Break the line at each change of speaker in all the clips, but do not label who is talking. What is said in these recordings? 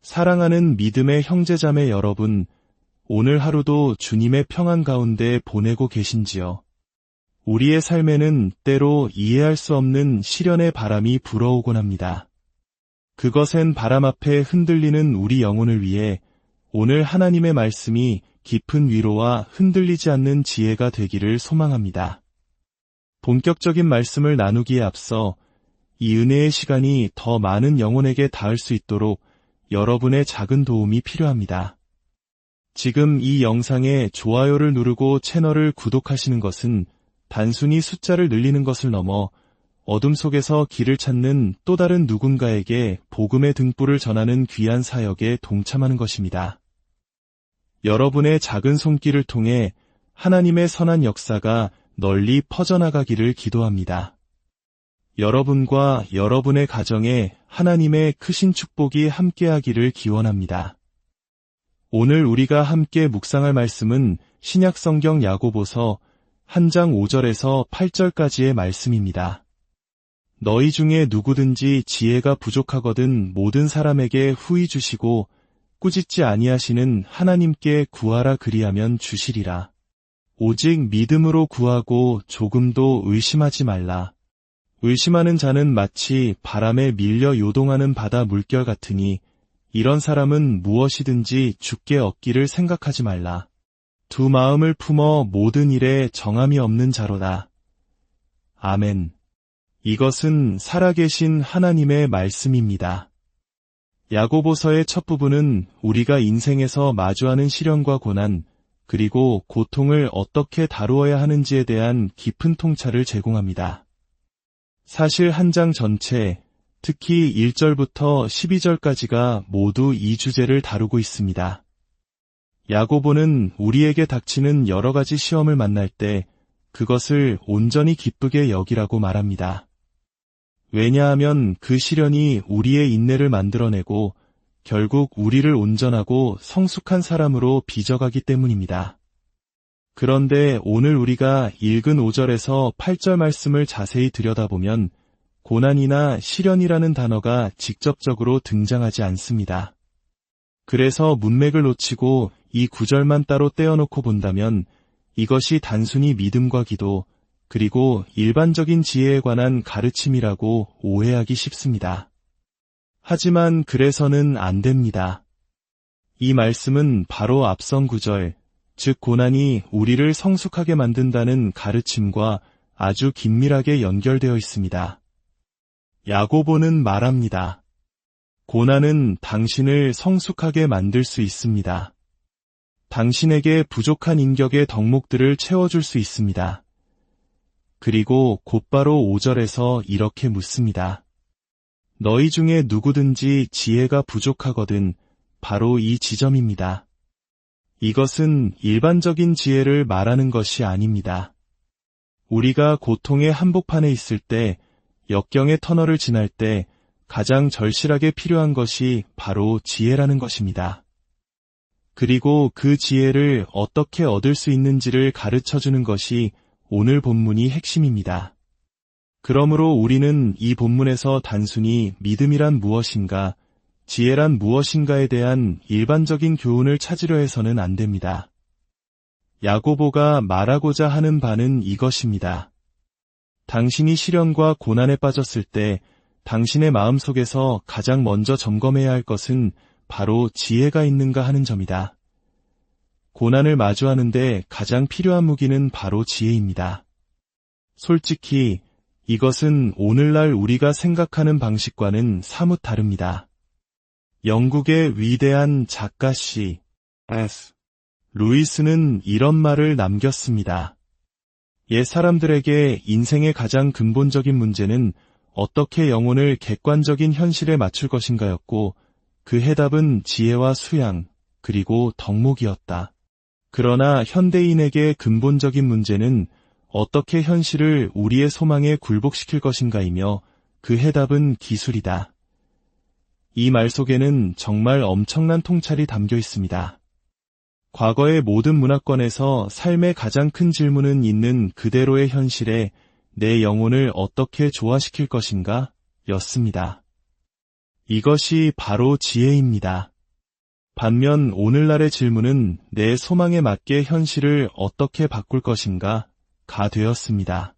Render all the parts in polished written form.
사랑하는 믿음의 형제자매 여러분, 오늘 하루도 주님의 평안 가운데 보내고 계신지요? 우리의 삶에는 때로 이해할 수 없는 시련의 바람이 불어오곤 합니다. 그것엔 바람 앞에 흔들리는 우리 영혼을 위해 오늘 하나님의 말씀이 깊은 위로와 흔들리지 않는 지혜가 되기를 소망합니다. 본격적인 말씀을 나누기에 앞서 이 은혜의 시간이 더 많은 영혼에게 닿을 수 있도록 여러분의 작은 도움이 필요합니다. 지금 이 영상에 좋아요를 누르고 채널을 구독하시는 것은 단순히 숫자를 늘리는 것을 넘어 어둠 속에서 길을 찾는 또 다른 누군가에게 복음의 등불을 전하는 귀한 사역에 동참하는 것입니다. 여러분의 작은 손길을 통해 하나님의 선한 역사가 널리 퍼져나가기를 기도합니다. 여러분과 여러분의 가정에 하나님의 크신 축복이 함께하기를 기원합니다. 오늘 우리가 함께 묵상할 말씀은 신약성경 야고보서 1장 5절에서 8절까지의 말씀입니다. 너희 중에 누구든지 지혜가 부족하거든 모든 사람에게 후히 주시고 꾸짖지 아니하시는 하나님께 구하라 그리하면 주시리라. 오직 믿음으로 구하고 조금도 의심하지 말라. 의심하는 자는 마치 바람에 밀려 요동하는 바다 물결 같으니 이런 사람은 무엇이든지 주께 얻기를 생각하지 말라. 두 마음을 품어 모든 일에 정함이 없는 자로다. 아멘. 이것은 살아계신 하나님의 말씀입니다. 야고보서의 첫 부분은 우리가 인생에서 마주하는 시련과 고난, 그리고 고통을 어떻게 다루어야 하는지에 대한 깊은 통찰을 제공합니다. 사실 한 장 전체, 특히 1절부터 12절까지가 모두 이 주제를 다루고 있습니다. 야고보는 우리에게 닥치는 여러 가지 시험을 만날 때 그것을 온전히 기쁘게 여기라고 말합니다. 왜냐하면 그 시련이 우리의 인내를 만들어내고 결국 우리를 온전하고 성숙한 사람으로 빚어가기 때문입니다. 그런데 오늘 우리가 읽은 5절에서 8절 말씀을 자세히 들여다보면 고난이나 시련이라는 단어가 직접적으로 등장하지 않습니다. 그래서 문맥을 놓치고 이 9절만 따로 떼어놓고 본다면 이것이 단순히 믿음과 기도, 그리고 일반적인 지혜에 관한 가르침이라고 오해하기 쉽습니다. 하지만 그래서는 안 됩니다. 이 말씀은 바로 앞선 9절, 즉 고난이 우리를 성숙하게 만든다는 가르침과 아주 긴밀하게 연결되어 있습니다. 야고보는 말합니다. 고난은 당신을 성숙하게 만들 수 있습니다. 당신에게 부족한 인격의 덕목들을 채워줄 수 있습니다. 그리고 곧바로 5절에서 이렇게 묻습니다. 너희 중에 누구든지 지혜가 부족하거든 바로 이 지점입니다. 이것은 일반적인 지혜를 말하는 것이 아닙니다. 우리가 고통의 한복판에 있을 때, 역경의 터널을 지날 때 가장 절실하게 필요한 것이 바로 지혜라는 것입니다. 그리고 그 지혜를 어떻게 얻을 수 있는지를 가르쳐주는 것이 오늘 본문이 핵심입니다. 그러므로 우리는 이 본문에서 단순히 믿음이란 무엇인가, 지혜란 무엇인가에 대한 일반적인 교훈을 찾으려 해서는 안 됩니다. 야고보가 말하고자 하는 바는 이것입니다. 당신이 시련과 고난에 빠졌을 때 당신의 마음속에서 가장 먼저 점검해야 할 것은 바로 지혜가 있는가 하는 점이다. 고난을 마주하는데 가장 필요한 무기는 바로 지혜입니다. 솔직히 이것은 오늘날 우리가 생각하는 방식과는 사뭇 다릅니다. 영국의 위대한 작가 C.S. 루이스는 이런 말을 남겼습니다. 옛 사람들에게 인생의 가장 근본적인 문제는 어떻게 영혼을 객관적인 현실에 맞출 것인가였고 그 해답은 지혜와 수양, 그리고 덕목이었다. 그러나 현대인에게 근본적인 문제는 어떻게 현실을 우리의 소망에 굴복시킬 것인가이며 그 해답은 기술이다. 이 말 속에는 정말 엄청난 통찰이 담겨 있습니다. 과거의 모든 문화권에서 삶의 가장 큰 질문은 있는 그대로의 현실에 내 영혼을 어떻게 조화시킬 것인가? 였습니다. 이것이 바로 지혜입니다. 반면 오늘날의 질문은 내 소망에 맞게 현실을 어떻게 바꿀 것인가 가 되었습니다.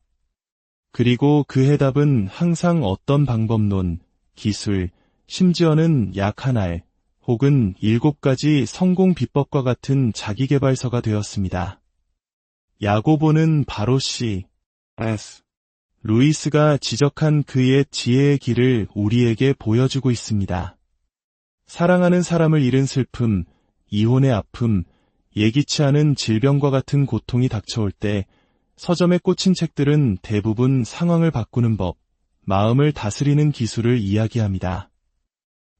그리고 그 해답은 항상 어떤 방법론, 기술, 심지어는 약 하나의 혹은 7가지 성공 비법과 같은 자기계발서가 되었습니다. 야고보는 바로 C.S. 루이스가 지적한 그의 지혜의 길을 우리에게 보여주고 있습니다. 사랑하는 사람을 잃은 슬픔, 이혼의 아픔, 예기치 않은 질병과 같은 고통이 닥쳐올 때 서점에 꽂힌 책들은 대부분 상황을 바꾸는 법, 마음을 다스리는 기술을 이야기합니다.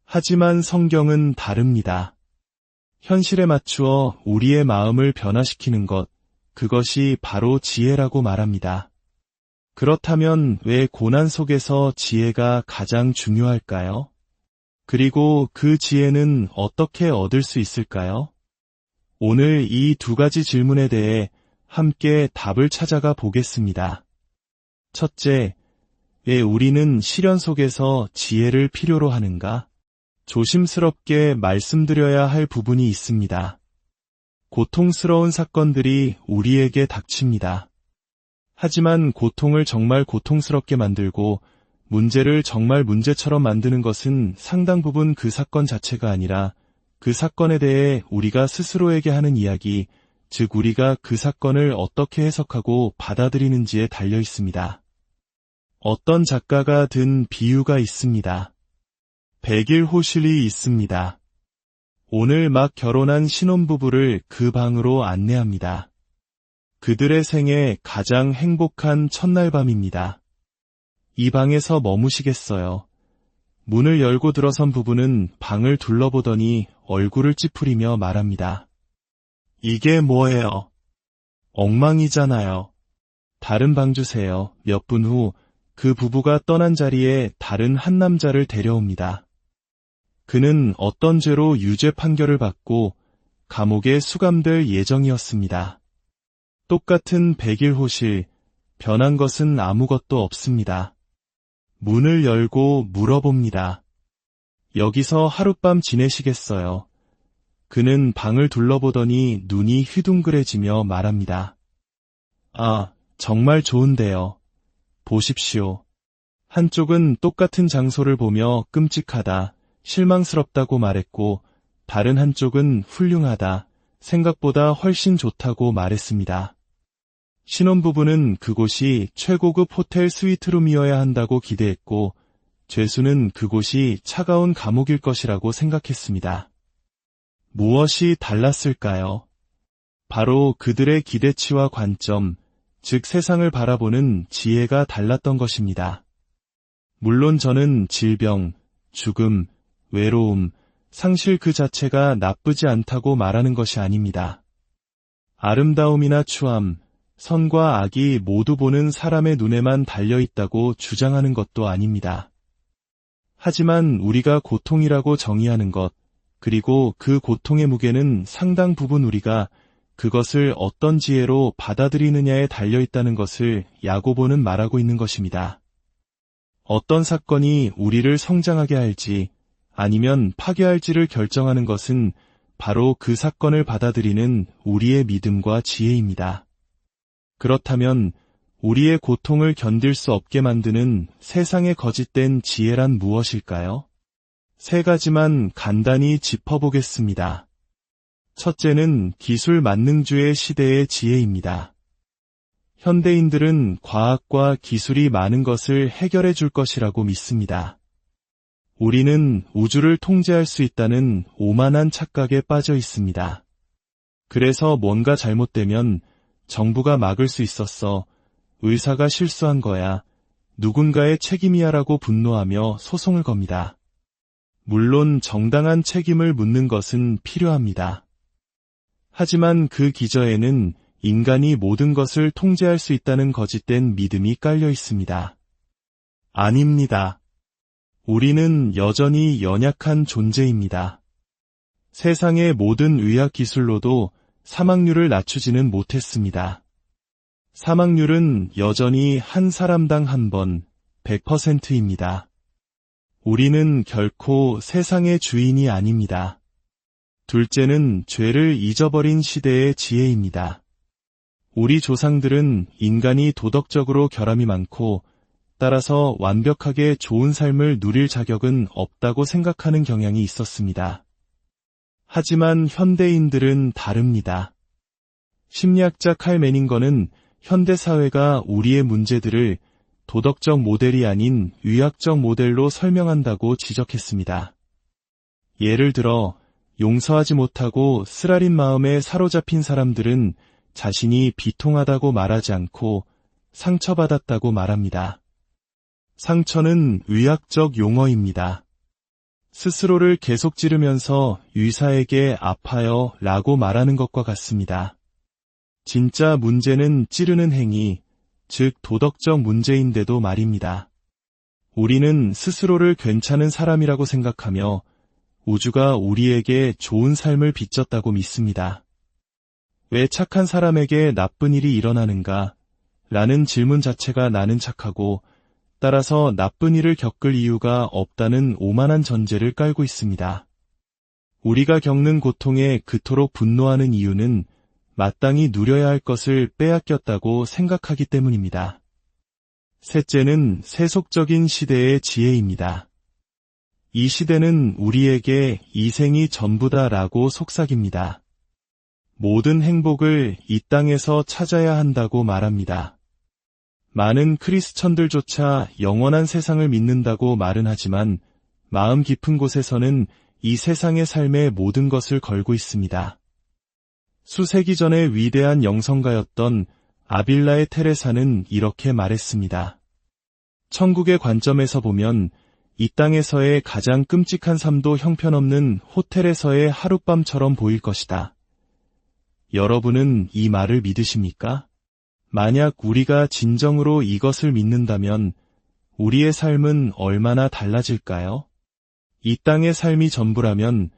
하지만 성경은 다릅니다. 현실에 맞추어 우리의 마음을 변화시키는 것, 그것이 바로 지혜라고 말합니다. 그렇다면 왜 고난 속에서 지혜가 가장 중요할까요? 그리고 그 지혜는 어떻게 얻을 수 있을까요? 오늘 이 2가지 질문에 대해 함께 답을 찾아가 보겠습니다. 첫째, 왜 우리는 시련 속에서 지혜를 필요로 하는가? 조심스럽게 말씀드려야 할 부분이 있습니다. 고통스러운 사건들이 우리에게 닥칩니다. 하지만 고통을 정말 고통스럽게 만들고 문제를 정말 문제처럼 만드는 것은 상당 부분 그 사건 자체가 아니라 그 사건에 대해 우리가 스스로에게 하는 이야기, 즉 우리가 그 사건을 어떻게 해석하고 받아들이는지에 달려 있습니다. 어떤 작가가 든 비유가 있습니다. 백일호실이 있습니다. 오늘 막 결혼한 신혼부부를 그 방으로 안내합니다. 그들의 생애 가장 행복한 첫날 밤입니다. 이 방에서 머무시겠어요. 문을 열고 들어선 부부는 방을 둘러보더니 얼굴을 찌푸리며 말합니다. 이게 뭐예요? 엉망이잖아요. 다른 방 주세요. 몇 분 후 그 부부가 떠난 자리에 다른 한 남자를 데려옵니다. 그는 어떤 죄로 유죄 판결을 받고 감옥에 수감될 예정이었습니다. 똑같은 백일호실, 변한 것은 아무것도 없습니다. 문을 열고 물어봅니다. 여기서 하룻밤 지내시겠어요? 그는 방을 둘러보더니 눈이 휘둥그레지며 말합니다. 아, 정말 좋은데요. 보십시오. 한쪽은 똑같은 장소를 보며 끔찍하다, 실망스럽다고 말했고 다른 한쪽은 훌륭하다, 생각보다 훨씬 좋다고 말했습니다. 신혼부부는 그곳이 최고급 호텔 스위트룸이어야 한다고 기대했고 죄수는 그곳이 차가운 감옥일 것이라고 생각했습니다. 무엇이 달랐을까요? 바로 그들의 기대치와 관점, 즉 세상을 바라보는 지혜가 달랐던 것입니다. 물론 저는 질병, 죽음, 외로움, 상실 그 자체가 나쁘지 않다고 말하는 것이 아닙니다. 아름다움이나 추함, 선과 악이 모두 보는 사람의 눈에만 달려있다고 주장하는 것도 아닙니다. 하지만 우리가 고통이라고 정의하는 것, 그리고 그 고통의 무게는 상당 부분 우리가 그것을 어떤 지혜로 받아들이느냐에 달려있다는 것을 야고보는 말하고 있는 것입니다. 어떤 사건이 우리를 성장하게 할지 아니면 파괴할지를 결정하는 것은 바로 그 사건을 받아들이는 우리의 믿음과 지혜입니다. 그렇다면 우리의 고통을 견딜 수 없게 만드는 세상의 거짓된 지혜란 무엇일까요? 3가지만 간단히 짚어보겠습니다. 첫째는 기술 만능주의 시대의 지혜입니다. 현대인들은 과학과 기술이 많은 것을 해결해 줄 것이라고 믿습니다. 우리는 우주를 통제할 수 있다는 오만한 착각에 빠져 있습니다. 그래서 뭔가 잘못되면 정부가 막을 수 있었어, 의사가 실수한 거야, 누군가의 책임이야라고 분노하며 소송을 겁니다. 물론 정당한 책임을 묻는 것은 필요합니다. 하지만 그 기저에는 인간이 모든 것을 통제할 수 있다는 거짓된 믿음이 깔려 있습니다. 아닙니다. 우리는 여전히 연약한 존재입니다. 세상의 모든 의학 기술로도 사망률을 낮추지는 못했습니다. 사망률은 여전히 한 사람당 한 번, 100%입니다. 우리는 결코 세상의 주인이 아닙니다. 둘째는 죄를 잊어버린 시대의 지혜입니다. 우리 조상들은 인간이 도덕적으로 결함이 많고 따라서 완벽하게 좋은 삶을 누릴 자격은 없다고 생각하는 경향이 있었습니다. 하지만 현대인들은 다릅니다. 심리학자 칼 메닝거는 현대사회가 우리의 문제들을 도덕적 모델이 아닌 의학적 모델로 설명한다고 지적했습니다. 예를 들어 용서하지 못하고 쓰라린 마음에 사로잡힌 사람들은 자신이 비통하다고 말하지 않고 상처받았다고 말합니다. 상처는 의학적 용어입니다. 스스로를 계속 찌르면서 의사에게 아파요 라고 말하는 것과 같습니다. 진짜 문제는 찌르는 행위, 즉 도덕적 문제인데도 말입니다. 우리는 스스로를 괜찮은 사람이라고 생각하며 우주가 우리에게 좋은 삶을 빚졌다고 믿습니다. 왜 착한 사람에게 나쁜 일이 일어나는가? 라는 질문 자체가 나는 착하고 따라서 나쁜 일을 겪을 이유가 없다는 오만한 전제를 깔고 있습니다. 우리가 겪는 고통에 그토록 분노하는 이유는 마땅히 누려야 할 것을 빼앗겼다고 생각하기 때문입니다. 셋째는 세속적인 시대의 지혜입니다. 이 시대는 우리에게 이생이 전부다라고 속삭입니다. 모든 행복을 이 땅에서 찾아야 한다고 말합니다. 많은 크리스천들조차 영원한 세상을 믿는다고 말은 하지만 마음 깊은 곳에서는 이 세상의 삶에 모든 것을 걸고 있습니다. 수세기 전의 위대한 영성가였던 아빌라의 테레사는 이렇게 말했습니다. 천국의 관점에서 보면 이 땅에서의 가장 끔찍한 삶도 형편없는 호텔에서의 하룻밤처럼 보일 것이다. 여러분은 이 말을 믿으십니까? 만약 우리가 진정으로 이것을 믿는다면 우리의 삶은 얼마나 달라질까요? 이 땅의 삶이 전부라면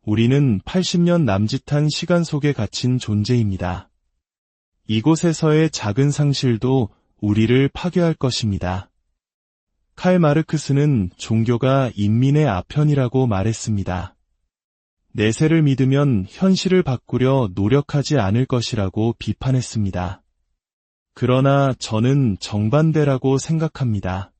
우리는 80년 남짓한 시간 속에 갇힌 존재입니다. 이곳에서의 작은 상실도 우리를 파괴할 것입니다. 칼 마르크스는 종교가 인민의 아편이라고 말했습니다. 내세를 믿으면 현실을 바꾸려 노력하지 않을 것이라고 비판했습니다. 그러나 저는 정반대라고 생각합니다.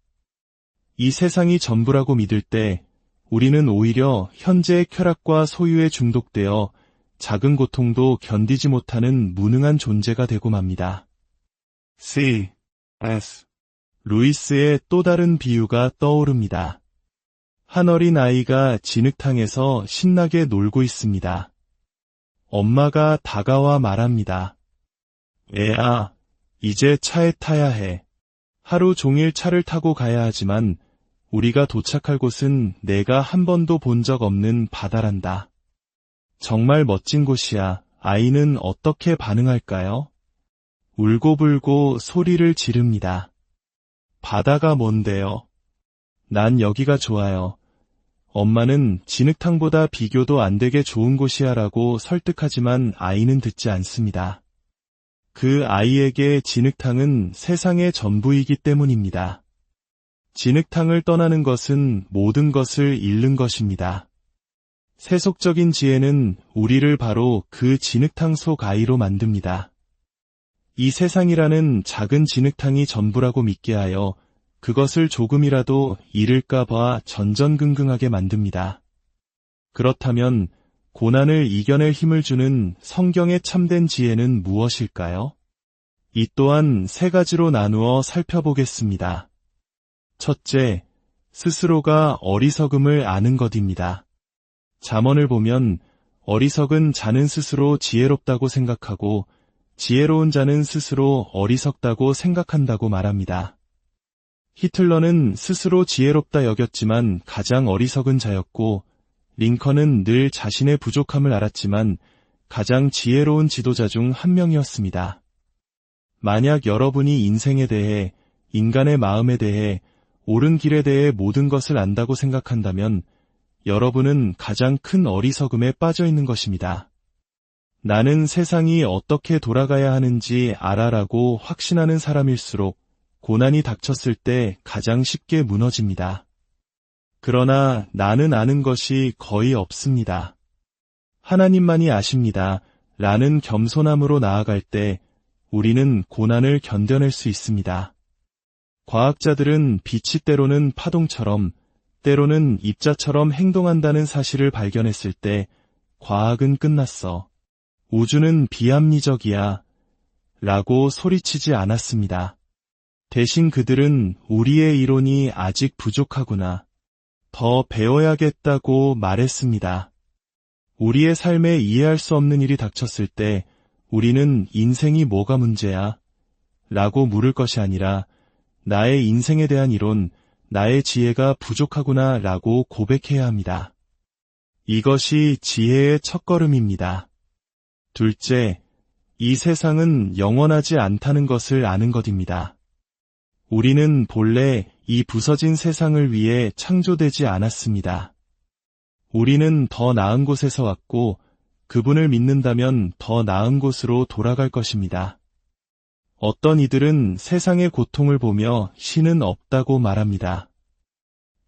이 세상이 전부라고 믿을 때 우리는 오히려 현재의 쾌락과 소유에 중독되어 작은 고통도 견디지 못하는 무능한 존재가 되고 맙니다. C.S. 루이스의 또 다른 비유가 떠오릅니다. 한 어린 아이가 진흙탕에서 신나게 놀고 있습니다. 엄마가 다가와 말합니다. 애야, 이제 차에 타야 해. 하루 종일 차를 타고 가야 하지만 우리가 도착할 곳은 내가 한 번도 본 적 없는 바다란다. 정말 멋진 곳이야. 아이는 어떻게 반응할까요? 울고불고 소리를 지릅니다. 바다가 뭔데요? 난 여기가 좋아요. 엄마는 진흙탕보다 비교도 안 되게 좋은 곳이야 라고 설득하지만 아이는 듣지 않습니다. 그 아이에게 진흙탕은 세상의 전부이기 때문입니다. 진흙탕을 떠나는 것은 모든 것을 잃는 것입니다. 세속적인 지혜는 우리를 바로 그 진흙탕 속 아이로 만듭니다. 이 세상이라는 작은 진흙탕이 전부라고 믿게 하여 그것을 조금이라도 잃을까 봐 전전긍긍하게 만듭니다. 그렇다면 고난을 이겨낼 힘을 주는 성경의 참된 지혜는 무엇일까요? 이 또한 세 가지로 나누어 살펴보겠습니다. 첫째, 스스로가 어리석음을 아는 것입니다. 잠언을 보면 어리석은 자는 스스로 지혜롭다고 생각하고 지혜로운 자는 스스로 어리석다고 생각한다고 말합니다. 히틀러는 스스로 지혜롭다 여겼지만 가장 어리석은 자였고 링컨은 늘 자신의 부족함을 알았지만 가장 지혜로운 지도자 중 한 명이었습니다. 만약 여러분이 인생에 대해, 인간의 마음에 대해, 옳은 길에 대해 모든 것을 안다고 생각한다면 여러분은 가장 큰 어리석음에 빠져 있는 것입니다. 나는 세상이 어떻게 돌아가야 하는지 알아라고 확신하는 사람일수록 고난이 닥쳤을 때 가장 쉽게 무너집니다. 그러나 나는 아는 것이 거의 없습니다. 하나님만이 아십니다. 라는 겸손함으로 나아갈 때 우리는 고난을 견뎌낼 수 있습니다. 과학자들은 빛이 때로는 파동처럼, 때로는 입자처럼 행동한다는 사실을 발견했을 때 과학은 끝났어. 우주는 비합리적이야. 라고 소리치지 않았습니다. 대신 그들은 우리의 이론이 아직 부족하구나. 더 배워야겠다고 말했습니다. 우리의 삶에 이해할 수 없는 일이 닥쳤을 때 우리는 인생이 뭐가 문제야? 라고 물을 것이 아니라 나의 인생에 대한 이론, 나의 지혜가 부족하구나 라고 고백해야 합니다. 이것이 지혜의 첫걸음입니다. 둘째, 이 세상은 영원하지 않다는 것을 아는 것입니다. 우리는 본래 이 부서진 세상을 위해 창조되지 않았습니다. 우리는 더 나은 곳에서 왔고 그분을 믿는다면 더 나은 곳으로 돌아갈 것입니다. 어떤 이들은 세상의 고통을 보며 신은 없다고 말합니다.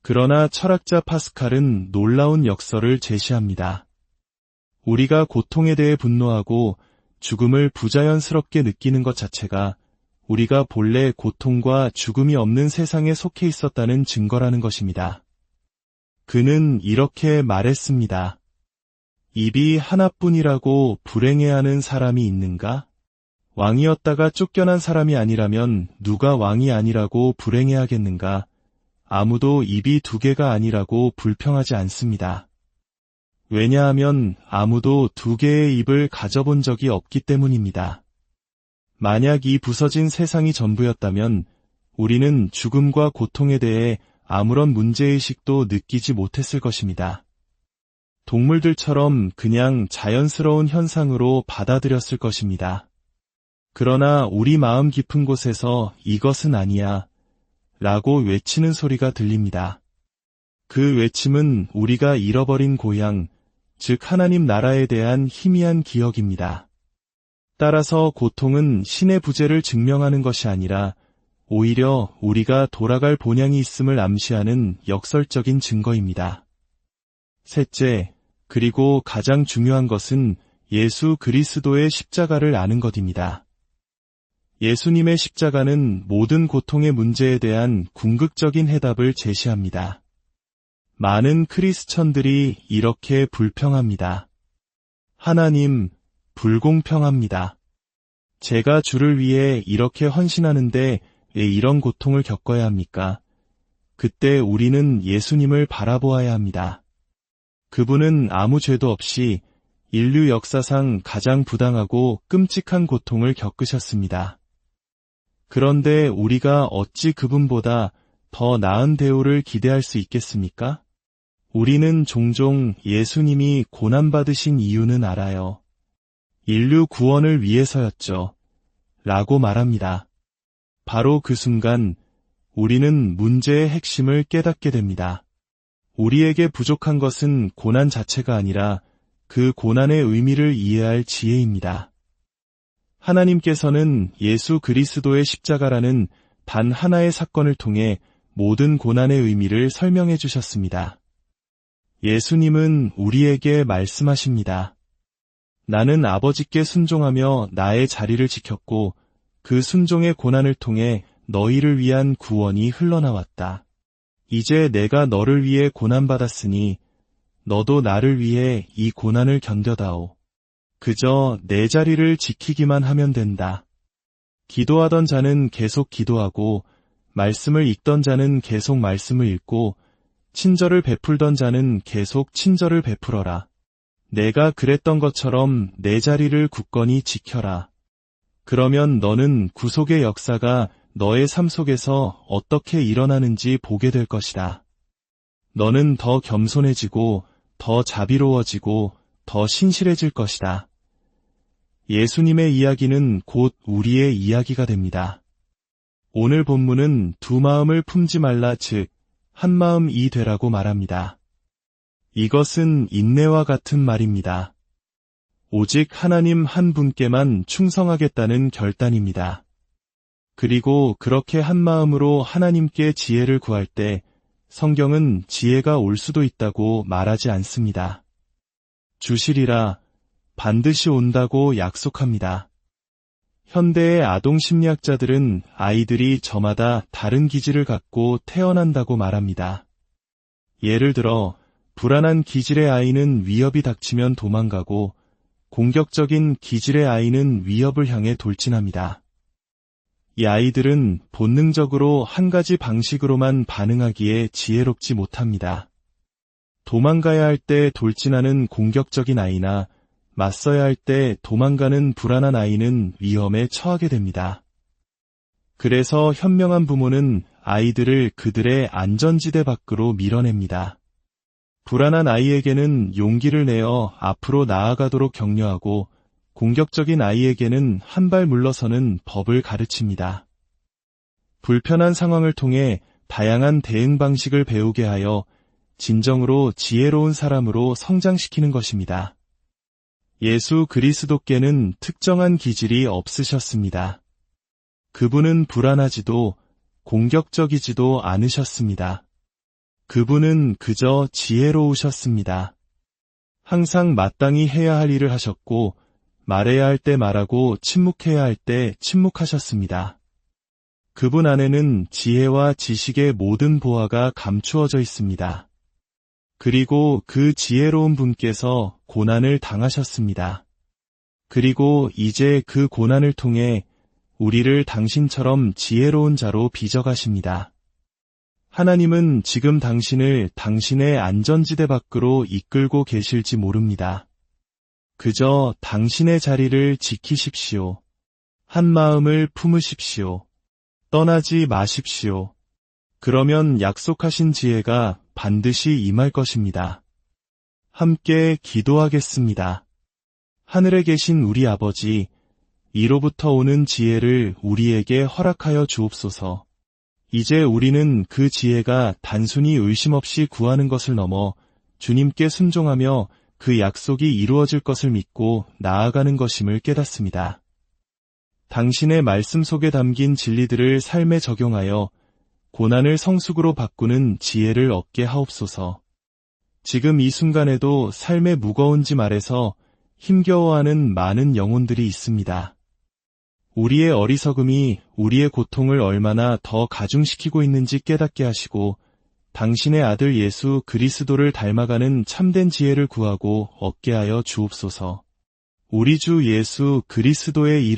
그러나 철학자 파스칼은 놀라운 역설을 제시합니다. 우리가 고통에 대해 분노하고 죽음을 부자연스럽게 느끼는 것 자체가 우리가 본래 고통과 죽음이 없는 세상에 속해 있었다는 증거라는 것입니다. 그는 이렇게 말했습니다. 입이 하나뿐이라고 불행해하는 사람이 있는가? 왕이었다가 쫓겨난 사람이 아니라면 누가 왕이 아니라고 불행해하겠는가? 아무도 입이 2개가 아니라고 불평하지 않습니다. 왜냐하면 아무도 2개의 입을 가져본 적이 없기 때문입니다. 만약 이 부서진 세상이 전부였다면 우리는 죽음과 고통에 대해 아무런 문제의식도 느끼지 못했을 것입니다. 동물들처럼 그냥 자연스러운 현상으로 받아들였을 것입니다. 그러나 우리 마음 깊은 곳에서 이것은 아니야 라고 외치는 소리가 들립니다. 그 외침은 우리가 잃어버린 고향, 즉 하나님 나라에 대한 희미한 기억입니다. 따라서 고통은 신의 부재를 증명하는 것이 아니라 오히려 우리가 돌아갈 본향이 있음을 암시하는 역설적인 증거입니다. 셋째, 그리고 가장 중요한 것은 예수 그리스도의 십자가를 아는 것입니다. 예수님의 십자가는 모든 고통의 문제에 대한 궁극적인 해답을 제시합니다. 많은 크리스천들이 이렇게 불평합니다. 하나님, 불공평합니다. 제가 주를 위해 이렇게 헌신하는데 왜 이런 고통을 겪어야 합니까? 그때 우리는 예수님을 바라보아야 합니다. 그분은 아무 죄도 없이 인류 역사상 가장 부당하고 끔찍한 고통을 겪으셨습니다. 그런데 우리가 어찌 그분보다 더 나은 대우를 기대할 수 있겠습니까? 우리는 종종 예수님이 고난받으신 이유는 알아요. 인류 구원을 위해서였죠. 라고 말합니다. 바로 그 순간 우리는 문제의 핵심을 깨닫게 됩니다. 우리에게 부족한 것은 고난 자체가 아니라 그 고난의 의미를 이해할 지혜입니다. 하나님께서는 예수 그리스도의 십자가라는 단 하나의 사건을 통해 모든 고난의 의미를 설명해 주셨습니다. 예수님은 우리에게 말씀하십니다. 나는 아버지께 순종하며 나의 자리를 지켰고 그 순종의 고난을 통해 너희를 위한 구원이 흘러나왔다. 이제 내가 너를 위해 고난받았으니 너도 나를 위해 이 고난을 견뎌다오. 그저 내 자리를 지키기만 하면 된다. 기도하던 자는 계속 기도하고 말씀을 읽던 자는 계속 말씀을 읽고 친절을 베풀던 자는 계속 친절을 베풀어라. 내가 그랬던 것처럼 내 자리를 굳건히 지켜라. 그러면 너는 구속의 역사가 너의 삶 속에서 어떻게 일어나는지 보게 될 것이다. 너는 더 겸손해지고 더 자비로워지고 더 신실해질 것이다. 예수님의 이야기는 곧 우리의 이야기가 됩니다. 오늘 본문은 두 마음을 품지 말라 즉 한 마음이 되라고 말합니다. 이것은 인내와 같은 말입니다. 오직 하나님 한 분께만 충성하겠다는 결단입니다. 그리고 그렇게 한 마음으로 하나님께 지혜를 구할 때 성경은 지혜가 올 수도 있다고 말하지 않습니다. 주시리라, 반드시 온다고 약속합니다. 현대의 아동 심리학자들은 아이들이 저마다 다른 기질을 갖고 태어난다고 말합니다. 예를 들어, 불안한 기질의 아이는 위협이 닥치면 도망가고, 공격적인 기질의 아이는 위협을 향해 돌진합니다. 이 아이들은 본능적으로 한 가지 방식으로만 반응하기에 지혜롭지 못합니다. 도망가야 할 때 돌진하는 공격적인 아이나 맞서야 할 때 도망가는 불안한 아이는 위험에 처하게 됩니다. 그래서 현명한 부모는 아이들을 그들의 안전지대 밖으로 밀어냅니다. 불안한 아이에게는 용기를 내어 앞으로 나아가도록 격려하고, 공격적인 아이에게는 한 발 물러서는 법을 가르칩니다. 불편한 상황을 통해 다양한 대응 방식을 배우게 하여 진정으로 지혜로운 사람으로 성장시키는 것입니다. 예수 그리스도께는 특정한 기질이 없으셨습니다. 그분은 불안하지도 공격적이지도 않으셨습니다. 그분은 그저 지혜로우셨습니다. 항상 마땅히 해야 할 일을 하셨고, 말해야 할 때 말하고 침묵해야 할 때 침묵하셨습니다. 그분 안에는 지혜와 지식의 모든 보화가 감추어져 있습니다. 그리고 그 지혜로운 분께서 고난을 당하셨습니다. 그리고 이제 그 고난을 통해 우리를 당신처럼 지혜로운 자로 빚어가십니다. 하나님은 지금 당신을 당신의 안전지대 밖으로 이끌고 계실지 모릅니다. 그저 당신의 자리를 지키십시오. 한 마음을 품으십시오. 떠나지 마십시오. 그러면 약속하신 지혜가 반드시 임할 것입니다. 함께 기도하겠습니다. 하늘에 계신 우리 아버지, 이로부터 오는 지혜를 우리에게 허락하여 주옵소서. 이제 우리는 그 지혜가 단순히 의심 없이 구하는 것을 넘어 주님께 순종하며 그 약속이 이루어질 것을 믿고 나아가는 것임을 깨닫습니다. 당신의 말씀 속에 담긴 진리들을 삶에 적용하여 고난을 성숙으로 바꾸는 지혜를 얻게 하옵소서. 지금 이 순간에도 삶의 무거운 짐 아래서 힘겨워하는 많은 영혼들이 있습니다. 우리의 어리석음이 우리의 고통을 얼마나 더 가중시키고 있는지 깨닫게 하시고, 당신의 아들 예수 그리스도를 닮아가는 참된 지혜를 구하고 얻게 하여 주옵소서. 우리 주 예수 그리스도의 이름